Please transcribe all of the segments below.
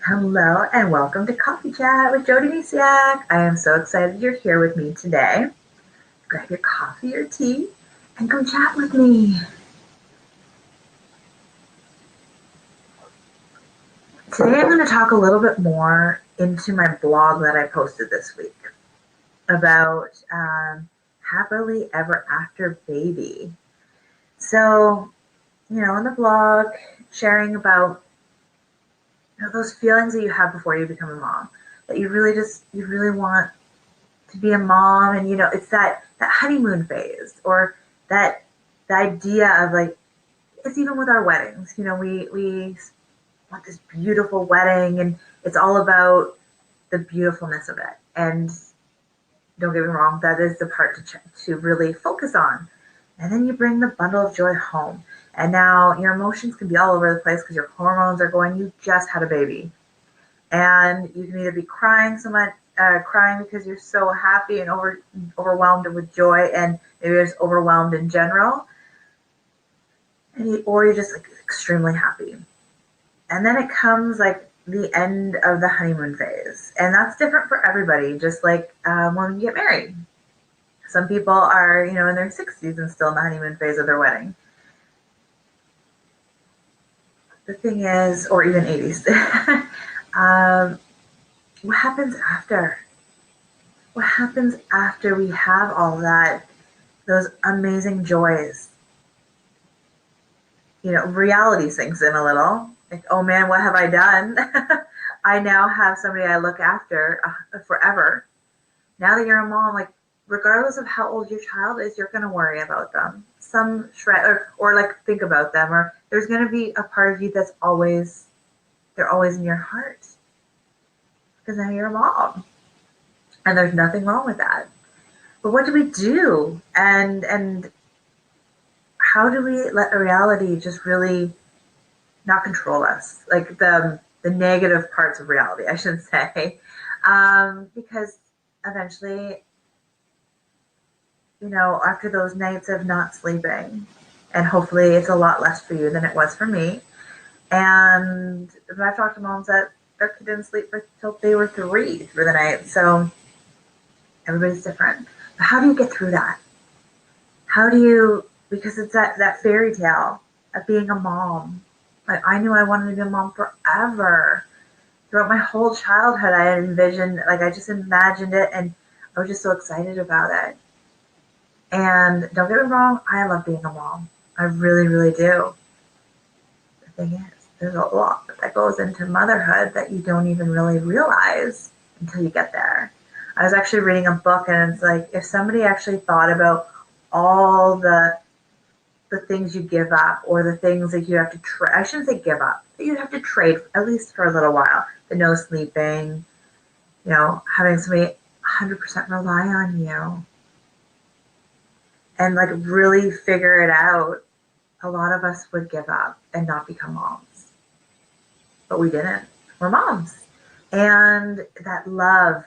Hello and welcome to Coffee Chat with Jody Misiak. I am so excited you're here with me today. Grab your coffee or tea and come chat with me. Today I'm going to talk a little bit more into my blog that I posted this week about happily ever after baby. So, in the blog, sharing about those feelings that you have before you become a mom, that you really want to be a mom, and it's that honeymoon phase, or that the idea of, like, it's even with our weddings. We want this beautiful wedding, and it's all about the beautifulness of it. And don't get me wrong, that is the part to really focus on. And then you bring the bundle of joy home, and now your emotions can be all over the place because your hormones are going. You just had a baby, and you can either be crying so much, crying because you're so happy and overwhelmed with joy, and maybe you're just overwhelmed in general, or you're just like extremely happy. And then it comes like the end of the honeymoon phase, and that's different for everybody. Just like when you get married, some people are in their 60s and still in the honeymoon phase of their wedding. The thing is, or even 80s, what happens after? What happens after we have all that, those amazing joys? Reality sinks in a little. Like, oh man, what have I done? I now have somebody I look after forever. Now that you're a mom, like, regardless of how old your child is, you're going to worry about them. Some shred, or like think about them, or there's going to be a part of you they're always in your heart because now you're a mom, and there's nothing wrong with that. But what do we do? And how do we let reality just really not control us? Like the negative parts of reality, I should say, because eventually, after those nights of not sleeping, and hopefully it's a lot less for you than it was for me. And I've talked to moms that their kid didn't sleep until they were 3 through the night. So everybody's different. But how do you get through that? How do you, because it's that fairy tale of being a mom. Like, I knew I wanted to be a mom forever. Throughout my whole childhood, I envisioned, like, I just imagined it, and I was just so excited about it. And don't get me wrong, I love being a mom. I really, really do. The thing is, there's a lot that goes into motherhood that you don't even really realize until you get there. I was actually reading a book, and it's like, if somebody actually thought about all the things you give up, or the things that you have to trade. I shouldn't say give up, but you have to trade at least for a little while. The no sleeping, having somebody 100% rely on you and, like, really figure it out. A lot of us would give up and not become moms, but we didn't. We're moms. And that love,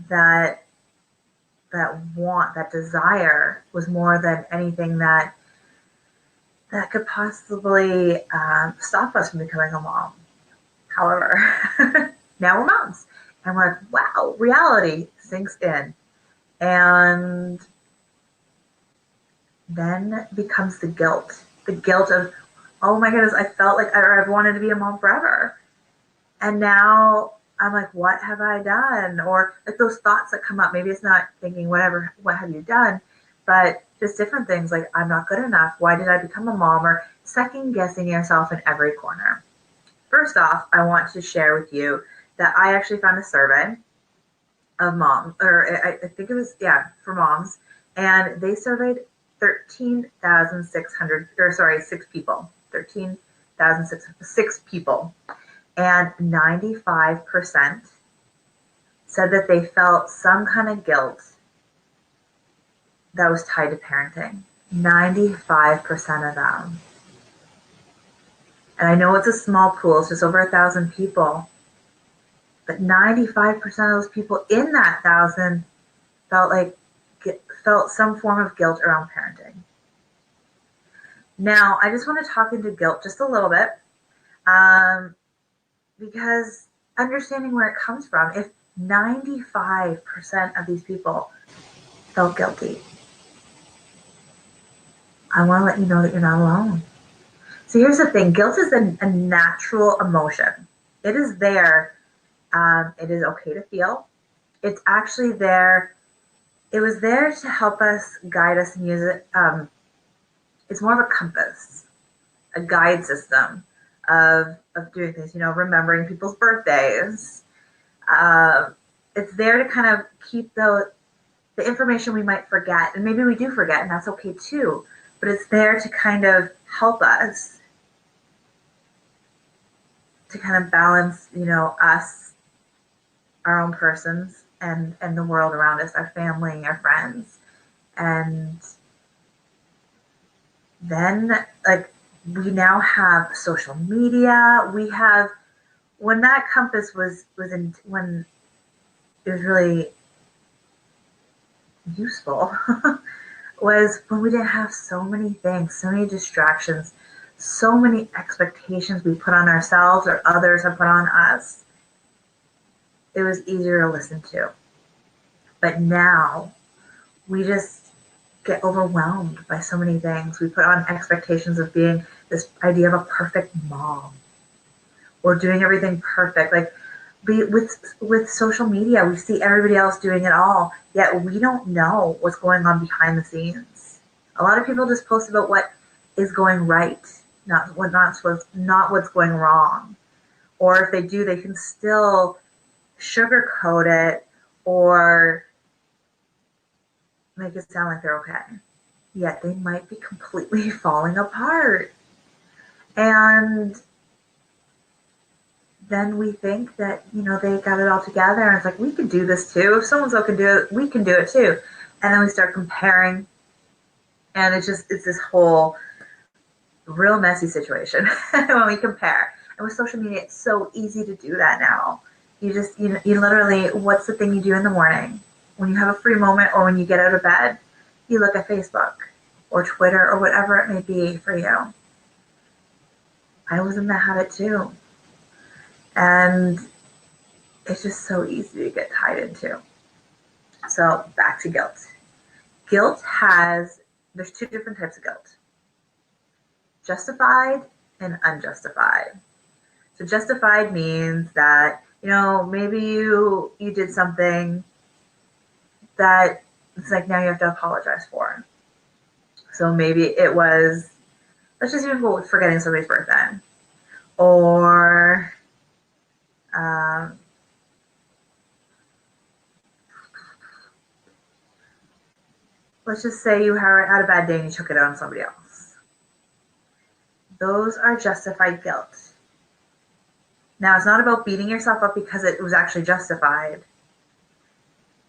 that that want, that desire was more than anything that could possibly stop us from becoming a mom. However, now we're moms, and we're like, wow, reality sinks in. And then becomes the guilt of, oh my goodness, I felt like I've wanted to be a mom forever. And now I'm like, what have I done? Or like those thoughts that come up. Maybe it's not thinking, whatever, what have you done? But just different things like, I'm not good enough. Why did I become a mom? Or second guessing yourself in every corner. First off, I want to share with you that I actually found a survey of moms, or I think it was, yeah, for moms, and they surveyed 13,600, or sorry, 6 people, 13,006 people, and 95% said that they felt some kind of guilt that was tied to parenting. 95% of them. And I know it's a small pool, it's just over 1,000 people, but 95% of those people in that 1,000 felt like felt some form of guilt around parenting. Now, I just want to talk into guilt just a little bit. Um, because understanding where it comes from, if 95% of these people felt guilty, I want to let you know that you're not alone. So here's the thing, guilt is a natural emotion. It is there. It is okay to feel. It's actually there. It was there to help us, guide us, and use it. It's more of a compass, a guide system of doing things, remembering people's birthdays. Uh, it's there to kind of keep the information we might forget, and maybe we do forget, and that's okay too. But it's there to kind of help us to kind of balance, us, our own persons, and the world around us, our family, our friends, and then like we now have social media. We have when that compass was in when it was really useful was when we didn't have so many things, so many distractions, so many expectations we put on ourselves or others have put on us. It was easier to listen to. But now we just get overwhelmed by so many things. We put on expectations of being this idea of a perfect mom or doing everything perfect. Like with social media, we see everybody else doing it all, yet we don't know what's going on behind the scenes. A lot of people just post about what is going right, not what's going wrong. Or if they do, they can still sugarcoat it or make it sound like they're okay. Yet they might be completely falling apart. And then we think that, they got it all together and it's like, we can do this too. If someone else can do it, we can do it too. And then we start comparing and it's this whole real messy situation when we compare. And with social media, it's so easy to do that now. You literally, what's the thing you do in the morning? When you have a free moment or when you get out of bed, you look at Facebook or Twitter or whatever it may be for you. I was in that habit too. And it's just so easy to get tied into. So back to guilt. There's two different types of guilt. Justified and unjustified. So justified means that, maybe you did something that it's like now you have to apologize for. So maybe it was, let's just even go with forgetting somebody's birthday. Or let's just say you had a bad day and you took it out on somebody else. Those are justified guilt. Now, it's not about beating yourself up because it was actually justified.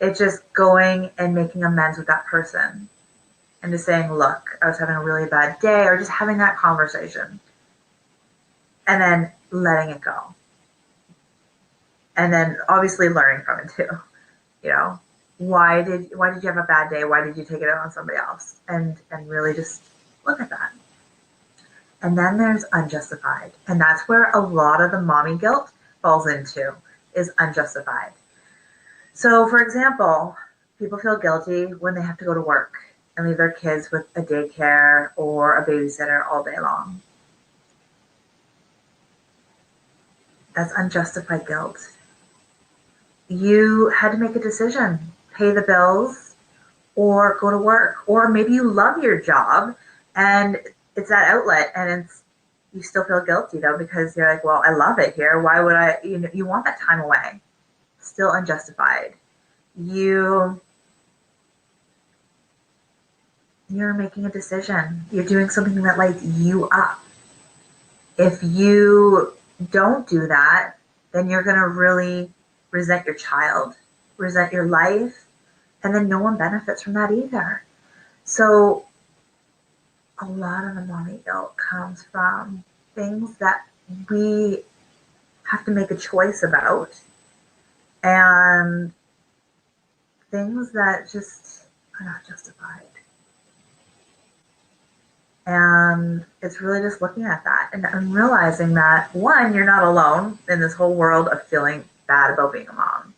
It's just going and making amends with that person and just saying, look, I was having a really bad day, or just having that conversation and then letting it go. And then obviously learning from it too. Why did you have a bad day? Why did you take it out on somebody else? And really just look at that. And then there's unjustified. And that's where a lot of the mommy guilt falls into, is unjustified. So, for example, people feel guilty when they have to go to work and leave their kids with a daycare or a babysitter all day long. That's unjustified guilt. You had to make a decision, pay the bills or go to work. Or maybe you love your job and it's that outlet and you still feel guilty though because you're like, well, I love it here. Why would I, you want that time away. Still unjustified. You're making a decision. You're doing something that lights you up. If you don't do that, then you're going to really resent your child, resent your life, and then no one benefits from that either. So a lot of the mommy guilt comes from things that we have to make a choice about and things that just are not justified. And it's really just looking at that and realizing that, one, you're not alone in this whole world of feeling bad about being a mom.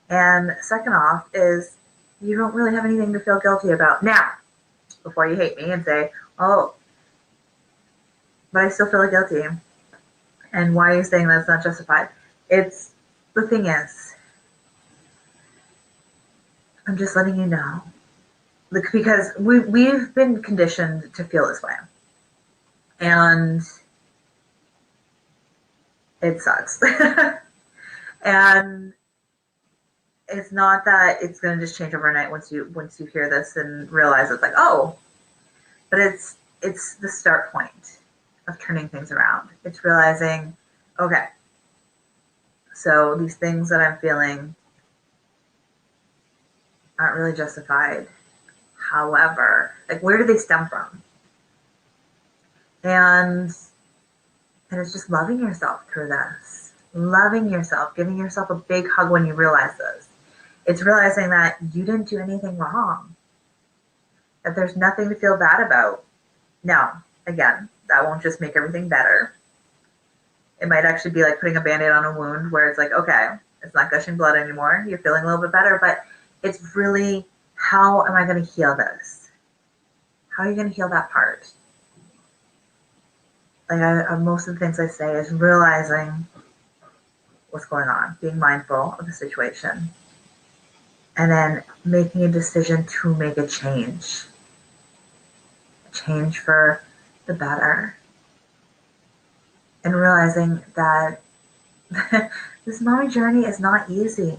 And second off is you don't really have anything to feel guilty about. Now, before you hate me and say, oh, but I still feel guilty. And why are you saying that's not justified? It's the thing is, I'm just letting you know. Because we've been conditioned to feel this way. And it sucks. And it's not that it's going to just change overnight once you hear this and realize it's like, oh, but it's the start point of turning things around. It's realizing, okay, so these things that I'm feeling aren't really justified. However, like, where do they stem from? And it's just loving yourself through this. Loving yourself, giving yourself a big hug when you realize this. It's realizing that you didn't do anything wrong. That there's nothing to feel bad about. Now, again, that won't just make everything better. It might actually be like putting a Band-Aid on a wound where it's like, okay, it's not gushing blood anymore. You're feeling a little bit better, but it's really, how am I going to heal this? How are you going to heal that part? Like, most of the things I say is realizing what's going on, being mindful of the situation, and then making a decision to make a change for the better, and realizing that this mommy journey is not easy.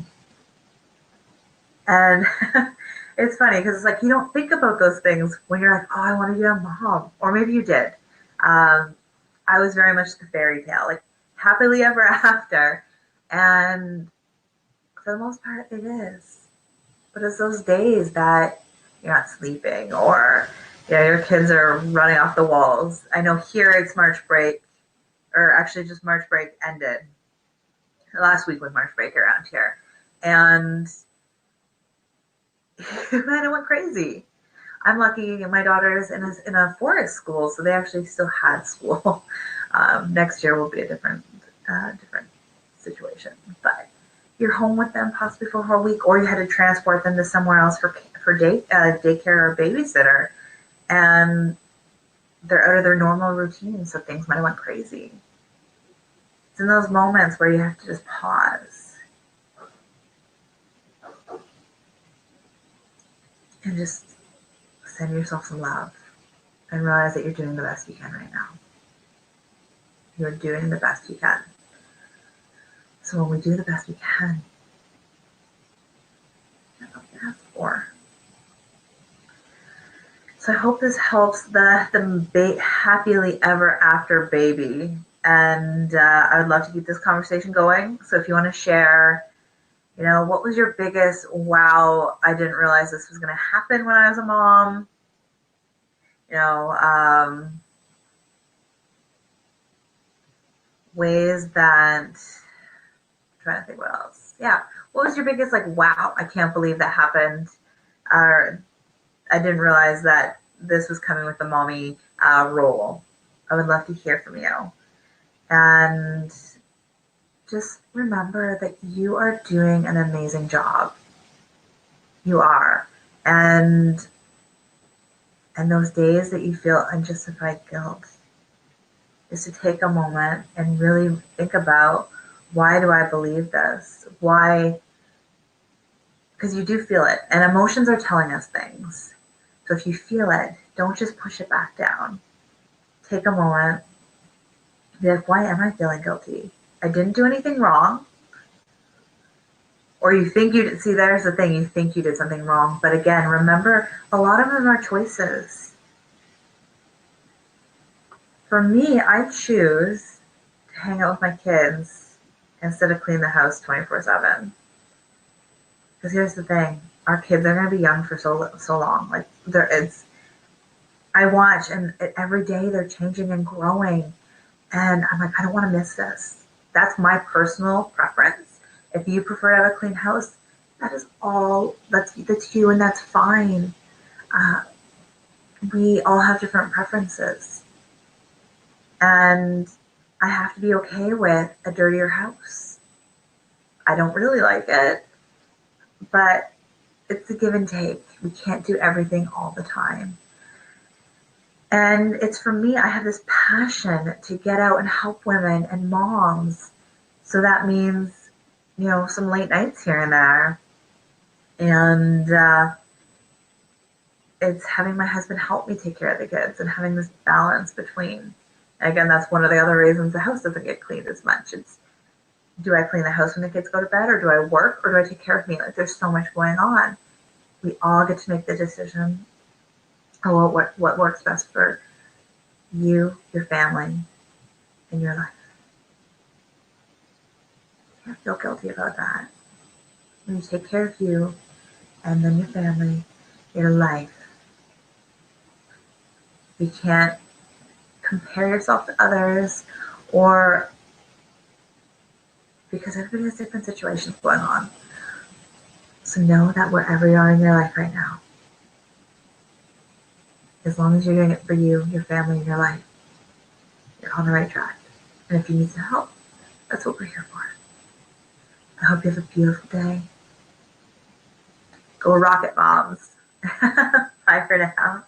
And it's funny because it's like you don't think about those things when you're like, oh, I want to be a mom, or maybe you did. I was very much the fairy tale, like happily ever after, and for the most part, it is. But it's those days that you're not sleeping, or your kids are running off the walls. I know here it's March break, or actually just March break ended. Last week was March break around here, and man, it went crazy. I'm lucky my daughter's in a forest school, so they actually still had school. Next year will be a different situation, but you're home with them possibly for a whole week, or you had to transport them to somewhere else for daycare or babysitter, and they're out of their normal routine, so things might have went crazy. It's in those moments where you have to just pause and just send yourself some love and realize that you're doing the best you can right now. You're doing the best you can. So when we do the best we can, that's all we ask for. So I hope this helps the happily ever after baby. And I would love to keep this conversation going. So if you want to share, what was your biggest, wow, I didn't realize this was going to happen when I was a mom. Ways that, I'm trying to think what else. Yeah. What was your biggest, like, wow, I can't believe that happened. Or I didn't realize that this was coming with the mommy role. I would love to hear from you. And just remember that you are doing an amazing job. You are. And those days that you feel unjustified guilt, is to take a moment and really think about, why do I believe this? Why? Because you do feel it. And emotions are telling us things. So if you feel it, don't just push it back down. Take a moment. Be like, why am I feeling guilty? I didn't do anything wrong. Or you think you did. See, there's the thing. You think you did something wrong. But again, remember, a lot of them are choices. For me, I choose to hang out with my kids instead of clean the house 24/7. Because here's the thing. Our kids are going to be young for so long. Like, I watch, and every day they're changing and growing. And I'm like, I don't want to miss this. That's my personal preference. If you prefer to have a clean house, that is all. That's you, and that's fine. we all have different preferences. And I have to be okay with a dirtier house. I don't really like it, but it's a give and take. We can't do everything all the time. And it's for me, I have this passion to get out and help women and moms. So that means, some late nights here and there. And it's having my husband help me take care of the kids and having this balance between. Again, that's one of the other reasons the house doesn't get cleaned as much. It's, do I clean the house when the kids go to bed, or do I work, or do I take care of me? Like, there's so much going on. We all get to make the decision about what works best for you, your family, and your life. You can't feel guilty about that. When you take care of you and then your family, your life, you can't compare yourself to others, or because everybody has different situations going on. So know that wherever you are in your life right now, as long as you're doing it for you, your family, and your life, you're on the right track. And if you need some help, that's what we're here for. I hope you have a beautiful day. Go Rocket Moms. Bye for now.